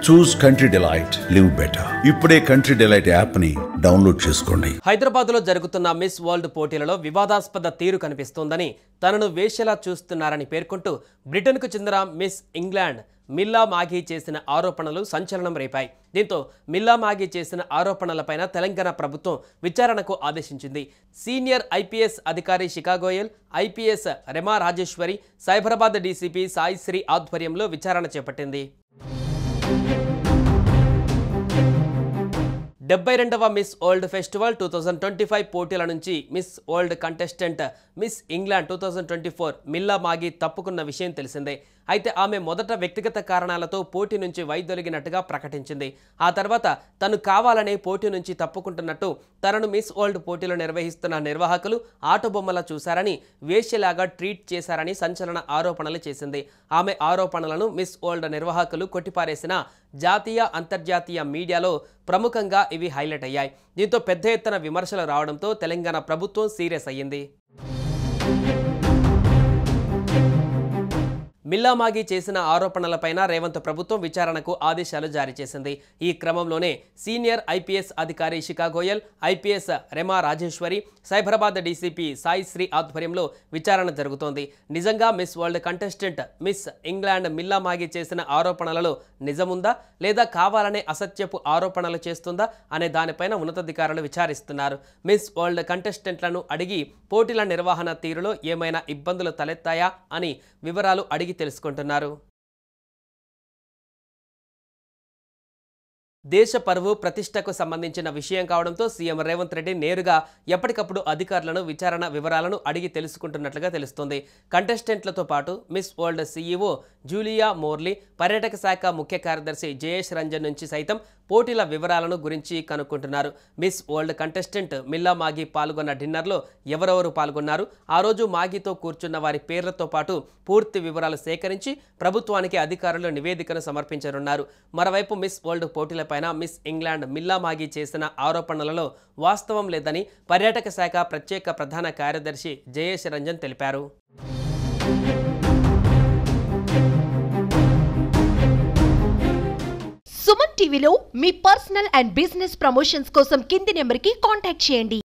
చూస్ country delight, live better. ఇప్పుడే country delight app ని download చేసుకోండి. హైదరాబాద్ లో జరుగుతున్న మిస్ వరల్డ్ పోటీలలో వివాదాస్పద తీరు కనిపిస్తోందని, తనను వేశ్యలా చూస్తున్నారని పేర్కొంటూ బ్రిటన్ కు చెందిన మిస్ ఇంగ్లాండ్ మిల్లా మాఘీ చేసిన ఆరోపణలు సంచలనం రేపాయి. దీంతో మిల్లా మాఘీ చేసిన ఆరోపణలపైన తెలంగాణ ప్రభుత్వం విచారణకు ఆదేశించింది. సీనియర్ ఐపీఎస్ అధికారి శిఖా గోయల్, ఐపీఎస్ రెమా రాజేశ్వరి, సైబరాబాద్ డీసీపీ సాయి శ్రీ ఆధ్వర్యంలో విచారణ చేపట్టింది. 72వ మిస్ వరల్డ్ ఫెస్టివల్ 2025 పోటీల నుంచి miss World contestant Miss England 2024 మిల్లా Maghi తప్పుకున్న విషయం తెలిసిందే. అయితే ఆమె మొదట వ్యక్తిగత కారణాలతో పోటీ నుంచి వైదొలిగినట్టుగా ప్రకటించింది. ఆ తర్వాత తను కావాలనే పోటీ నుంచి తప్పుకుంటున్నట్టు, తనను మిస్ వరల్డ్ పోటీలు నిర్వహిస్తున్న నిర్వాహకులు ఆటబొమ్మలా చూశారని, వేశ్యలాగా ట్రీట్ చేశారని సంచలన ఆరోపణలు చేసింది. ఆమె ఆరోపణలను మిస్ వరల్డ్ నిర్వాహకులు కొట్టిపారేసిన జాతీయ అంతర్జాతీయ మీడియాలో ప్రముఖంగా ఇవి హైలైట్ అయ్యాయి. దీంతో పెద్ద ఎత్తున విమర్శలు రావడంతో తెలంగాణ ప్రభుత్వం సీరియస్ అయ్యింది. మిల్లా మాఘీ చేసిన ఆరోపణలపైన రేవంత్ ప్రభుత్వం విచారణకు ఆదేశాలు జారీ చేసింది. ఈ క్రమంలోనే సీనియర్ ఐపీఎస్ అధికారి శిఖా గోయల్, ఐపీఎస్ రెమా రాజేశ్వరి, సైబరాబాద్ డీసీపీ సాయి శ్రీ ఆధ్వర్యంలో విచారణ జరుగుతోంది. నిజంగా Miss World contestant Miss England Milla Magee చేసిన ఆరోపణలలో నిజముందా, లేదా కావాలనే అసత్యపు ఆరోపణలు చేస్తుందా అనే దానిపైన ఉన్నతాధికారులు విచారిస్తున్నారు. మిస్ వరల్డ్ కంటెస్టెంట్లను అడిగి పోటీల నిర్వహణ తీరులో ఏమైనా ఇబ్బందులు తలెత్తాయా అని వివరాలు అడిగి తెలుసుకుంటున్నారు. దేశ పరువు ప్రతిష్టకు సంబంధించిన విషయం కావడంతో సీఎం రేవంత్ రెడ్డి నేరుగా ఎప్పటికప్పుడు అధికారులను విచారణ వివరాలను అడిగి తెలుసుకుంటున్నట్లుగా తెలుస్తోంది. కంటెస్టెంట్లతో పాటు మిస్ వరల్డ్ సీఈఓ జూలియా మోర్లీ, పర్యాటక శాఖ ముఖ్య కార్యదర్శి జయేష్ రంజన్ నుంచి సైతం పోటీల వివరాలను గురించి కనుక్కుంటున్నారు. మిస్ వరల్డ్ కంటెస్టెంట్ మిల్లా మాఘీ పాల్గొన్న డిన్నర్లో ఎవరెవరు పాల్గొన్నారు, ఆ రోజు మాఘీతో కూర్చున్న వారి పేర్లతో పాటు పూర్తి వివరాలు సేకరించి ప్రభుత్వానికి అధికారులు నివేదికను సమర్పించనున్నారు. మరోవైపు miss world పోటీలపైన miss England Milla Magee చేసిన ఆరోపణలలో వాస్తవం లేదని పర్యాటక శాఖ ప్రత్యేక ప్రధాన కార్యదర్శి జయేష్ రంజన్ తెలిపారు. సుమన్ టీవీలో మీ పర్సనల్ అండ్ బిజినెస్ ప్రమోషన్స్ కోసం కింది నెంబర్కి కాంటాక్ట్ చేయండి.